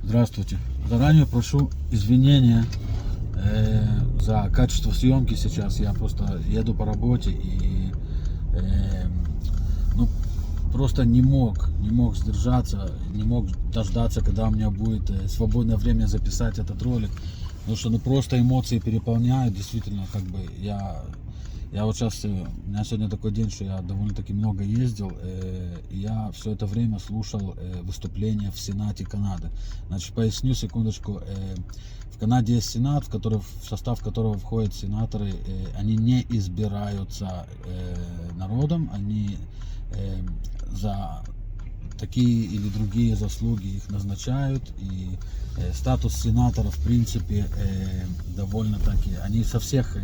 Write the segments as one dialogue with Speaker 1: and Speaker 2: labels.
Speaker 1: Здравствуйте. Заранее прошу извинения за качество съемки сейчас. Я просто еду по работе и э, ну, просто не мог сдержаться, не мог дождаться, когда у меня будет свободное время записать этот ролик. Потому что просто эмоции переполняют. Действительно, как бы я вот сейчас, у меня сегодня такой день, что я довольно-таки много ездил, и я все это время слушал выступления в Сенате Канады. Значит, поясню секундочку. В Канаде есть Сенат, в состав которого входят сенаторы. Они не избираются народом, они за такие или другие заслуги их назначают, и статус сенатора в принципе довольно-таки, они со всех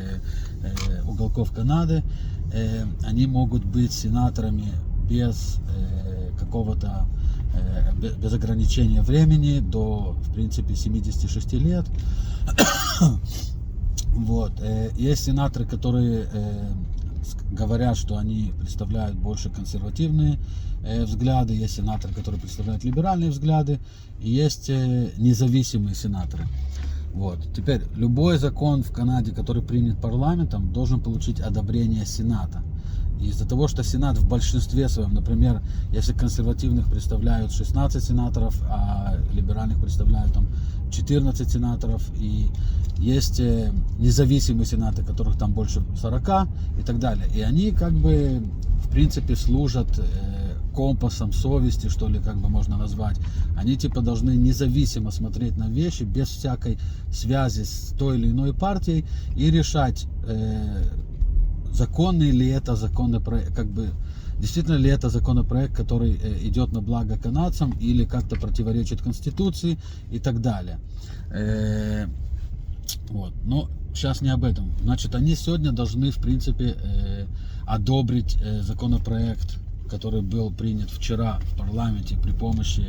Speaker 1: уголков Канады, они могут быть сенаторами без какого-то без ограничения времени до, в принципе, 76 лет. Вот. Есть сенаторы, которые говорят, что они представляют больше консервативные взгляды, есть сенаторы, которые представляют либеральные взгляды, и есть независимые сенаторы. Вот. Теперь, любой закон в Канаде, который принят парламентом, должен получить одобрение Сената. И из-за того, что Сенат в большинстве своем, например, если консервативных представляют 16 сенаторов, а либеральных представляют там 14 сенаторов, и есть независимые сенаты, которых там больше 40 и так далее. И они как бы в принципе служат компасом совести, что ли, как бы можно назвать. Они типа должны независимо смотреть на вещи, без всякой связи с той или иной партией, и решать, законный ли это законопроект, как бы действительно ли это законопроект, который идет на благо канадцам или как-то противоречит Конституции и так далее. Вот. Но сейчас не об этом. Значит, они сегодня должны, в принципе, одобрить законопроект, который был принят вчера в парламенте при помощи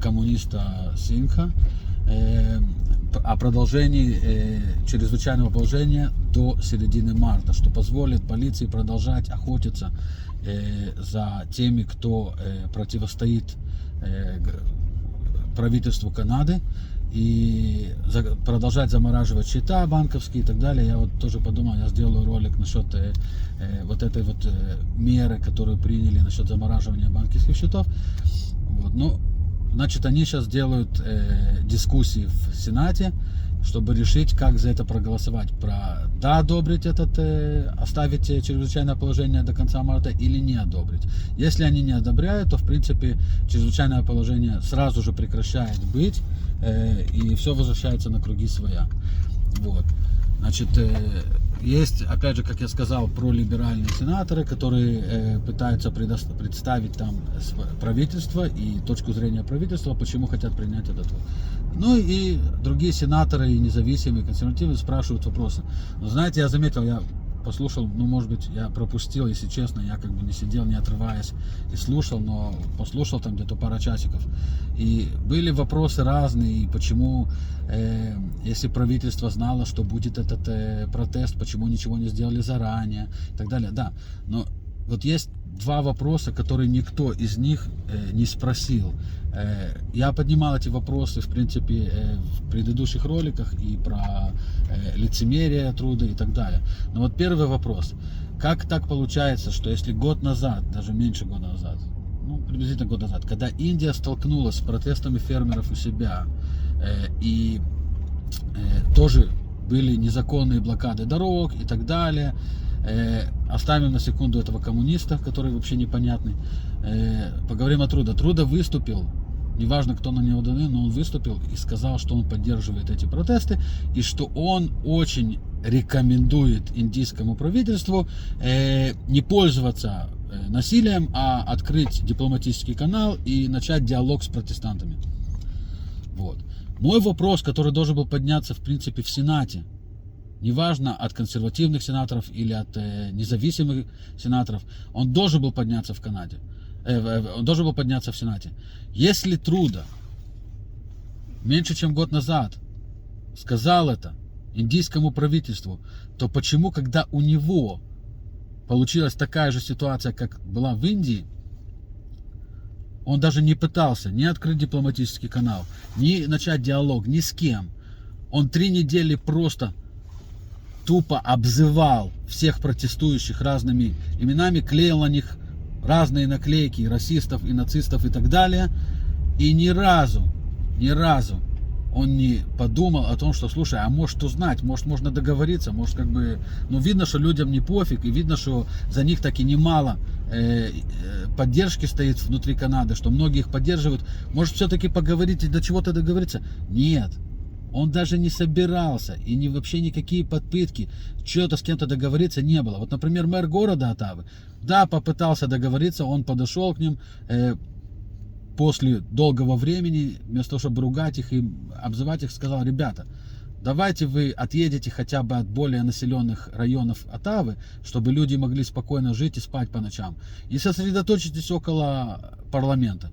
Speaker 1: коммуниста Синха, о продолжении чрезвычайного положения до середины марта, что позволит полиции продолжать охотиться за теми, кто противостоит правительству Канады, и продолжать замораживать счета банковские и так далее. Я вот тоже подумал, я сделаю ролик насчет вот этой вот меры, которую приняли насчет замораживания банковских счетов. Вот. Ну, значит, они сейчас делают дискуссии в Сенате, чтобы решить, как за это проголосовать. Да, одобрить оставить чрезвычайное положение до конца марта или не одобрить. Если они не одобряют, то в принципе чрезвычайное положение сразу же прекращает быть, и все возвращается на круги своя. Вот. Значит, есть, опять же, как я сказал, пролиберальные сенаторы, которые пытаются представить там правительство и точку зрения правительства, почему хотят принять этот вот. Ну и другие сенаторы, и независимые, консервативные спрашивают вопросы. Но знаете, я заметил, я послушал, ну, может быть, я пропустил, если честно, я как бы не сидел, не отрываясь и слушал, но послушал там где-то пара часиков. И были вопросы разные, и почему, если правительство знало, что будет этот протест, почему ничего не сделали заранее, и так далее. Да, но вот есть два вопроса, которые никто из них не спросил. Я поднимал эти вопросы, в принципе, в предыдущих роликах и про лицемерие труда и так далее. Но вот первый вопрос. Как так получается, что если год назад, даже меньше года назад, ну, приблизительно год назад, когда Индия столкнулась с протестами фермеров у себя, и тоже были незаконные блокады дорог и так далее, оставим на секунду этого коммуниста, который вообще непонятный, поговорим о Трудо. Трудо выступил, неважно, кто на него даны, но он выступил и сказал, что он поддерживает эти протесты, и что он очень рекомендует индийскому правительству не пользоваться насилием, а открыть дипломатический канал и начать диалог с протестантами. Вот. Мой вопрос, который должен был подняться, в принципе, в Сенате, неважно, от консервативных сенаторов или от независимых сенаторов, он должен был подняться в Канаде. Он должен был подняться в Сенате. Если Трудо меньше чем год назад сказал это индийскому правительству, то почему, когда у него получилась такая же ситуация, как была в Индии, Он даже не пытался ни открыть дипломатический канал, ни начать диалог, ни с кем. Он 3 недели просто тупо обзывал всех протестующих разными именами, клеил на них разные наклейки расистов и нацистов и так далее. И ни разу он не подумал о том, что, слушай, а может узнать, может можно договориться, может как бы, ну видно, что людям не пофиг, и видно, что за них таки немало поддержки стоит внутри Канады, что многие их поддерживают, может все-таки поговорить и до чего-то договориться. Нет, он даже не собирался, и вообще никакие попытки что-то с кем-то договориться не было. Вот, например, мэр города Оттавы, да, попытался договориться, он подошел к ним, после долгого времени, вместо того, чтобы ругать их и обзывать их, сказал: ребята, давайте вы отъедете хотя бы от более населенных районов Оттавы, чтобы люди могли спокойно жить и спать по ночам, и сосредоточитесь около парламента.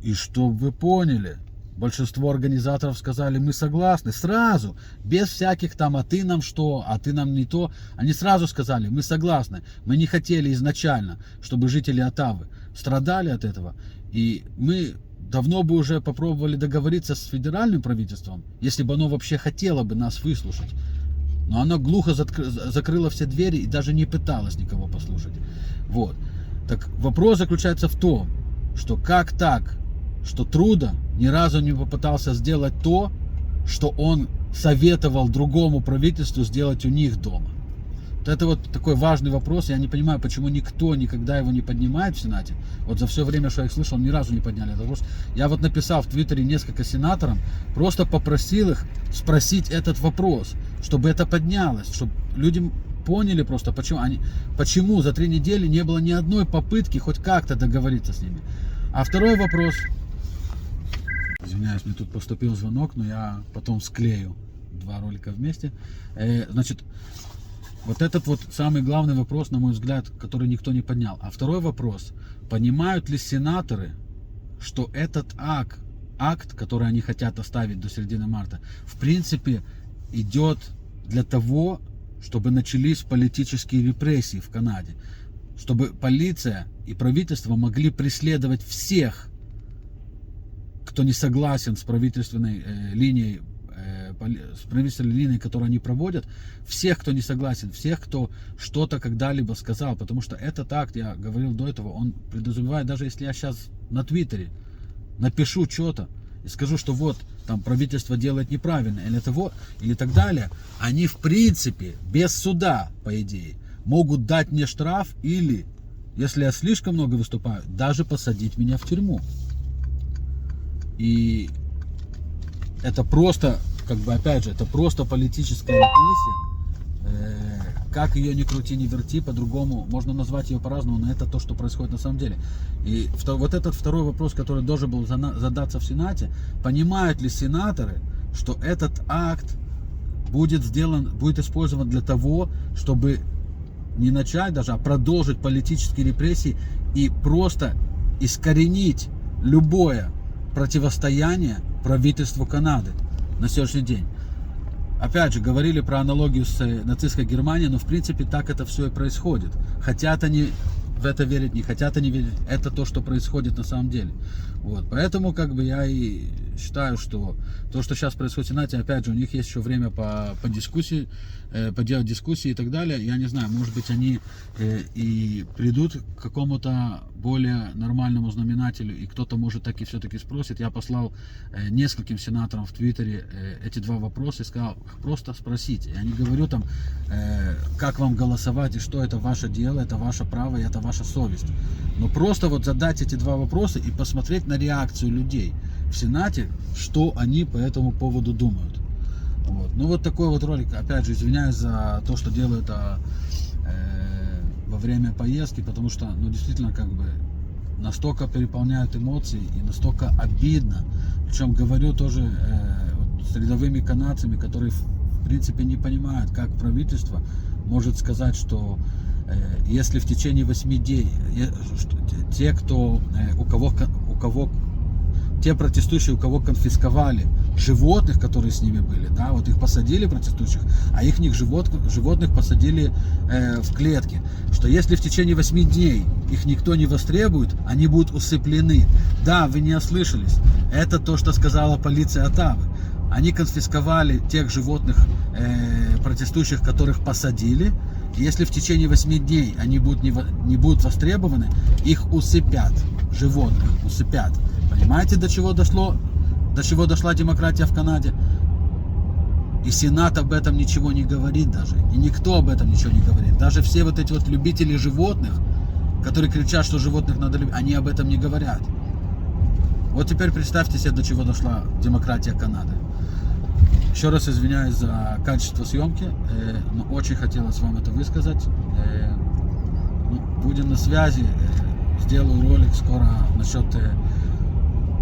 Speaker 1: И чтобы вы поняли, большинство организаторов сказали: мы согласны, сразу, без всяких там, а ты нам что, а ты нам не то. Они сразу сказали: мы согласны, мы не хотели изначально, чтобы жители Оттавы страдали от этого. И мы давно бы уже попробовали договориться с федеральным правительством, если бы оно вообще хотело бы нас выслушать. Но оно глухо закрыло все двери и даже не пыталось никого послушать. Вот. Так вопрос заключается в том, что как так, что Трудо ни разу не попытался сделать то, что он советовал другому правительству сделать у них дома. Вот это вот такой важный вопрос. Я не понимаю, почему никто никогда его не поднимает в Сенате. Вот за все время, что я их слышал, ни разу не подняли этот вопрос. Я вот написал в Твиттере несколько сенаторам, просто попросил их спросить этот вопрос, чтобы это поднялось, чтобы люди поняли просто, почему за 3 недели не было ни одной попытки хоть как-то договориться с ними. А второй вопрос. Извиняюсь, мне тут поступил звонок, но я потом склею 2 ролика вместе. Значит, вот этот вот самый главный вопрос, на мой взгляд, который никто не поднял. А второй вопрос. Понимают ли сенаторы, что этот акт, который они хотят оставить до середины марта, в принципе, идет для того, чтобы начались политические репрессии в Канаде? Чтобы полиция и правительство могли преследовать всех, кто не согласен с правительственной линией, которую они проводят, всех, кто не согласен, всех, кто что-то когда-либо сказал, потому что этот акт, я говорил до этого, он предусматривает, даже если я сейчас на Твиттере напишу что-то и скажу, что вот там правительство делает неправильно или так далее, они в принципе без суда, по идее, могут дать мне штраф или, если я слишком много выступаю, даже посадить меня в тюрьму. И это просто, как бы опять же, это просто политическая репрессия. Как ее ни крути, ни верти, по-другому, можно назвать ее по-разному, но это то, что происходит на самом деле. И вот этот второй вопрос, который должен был задаться в Сенате: понимают ли сенаторы, что этот акт будет использован для того, чтобы не начать даже, а продолжить политические репрессии и просто искоренить любое противостояние правительству Канады на сегодняшний день. Опять же, говорили про аналогию с нацистской Германией, но в принципе так это все и происходит. Хотят они в это верить, не хотят они верить, это то, что происходит на самом деле. Вот. Поэтому как бы я и считаю, что то, что сейчас происходит в Сенате, опять же, у них есть еще время по дискуссии, поделать дискуссии и так далее. Я не знаю, может быть, они и придут к какому-то более нормальному знаменателю, и кто-то, может, так и все-таки спросит. Я послал нескольким сенаторам в Твиттере эти 2 вопроса и сказал: просто спросите. Я не говорю там, как вам голосовать и что, это ваше дело, это ваше право и это ваша совесть. Но просто вот задать эти 2 вопроса и посмотреть на реакцию людей в Сенате, что они по этому поводу думают. Вот. Ну вот такой вот ролик. Опять же, извиняюсь за то, что делаю это во время поездки, потому что, ну, действительно, как бы настолько переполняют эмоции и настолько обидно. Причем говорю тоже с рядовыми канадцами, которые в принципе не понимают, как правительство может сказать, что если в течение 8 дней те протестующие, у кого конфисковали животных, которые с ними были, да, вот их посадили, протестующих, а их животных посадили в клетки, что если в течение 8 дней их никто не востребует, они будут усыплены. Да, вы не ослышались, это то, что сказала полиция Оттавы. Они конфисковали тех животных, протестующих, которых посадили. Если в течение 8 дней они не будут востребованы, их усыпят, животных усыпят. Понимаете, до чего дошла демократия в Канаде? И Сенат об этом ничего не говорит даже. И никто об этом ничего не говорит. Даже все вот эти вот любители животных, которые кричат, что животных надо любить, они об этом не говорят. Вот теперь представьте себе, до чего дошла демократия Канады. Еще раз извиняюсь за качество съемки, но очень хотелось вам это высказать. Будем на связи. Сделаю ролик скоро насчет,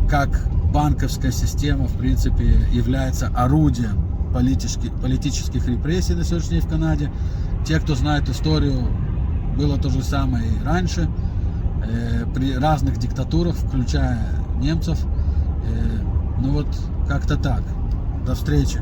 Speaker 1: как банковская система, в принципе, является орудием политических репрессий на сегодняшний день в Канаде. Те, кто знает историю, было то же самое и раньше, при разных диктатурах, включая немцев. Ну вот, как-то так. До встречи.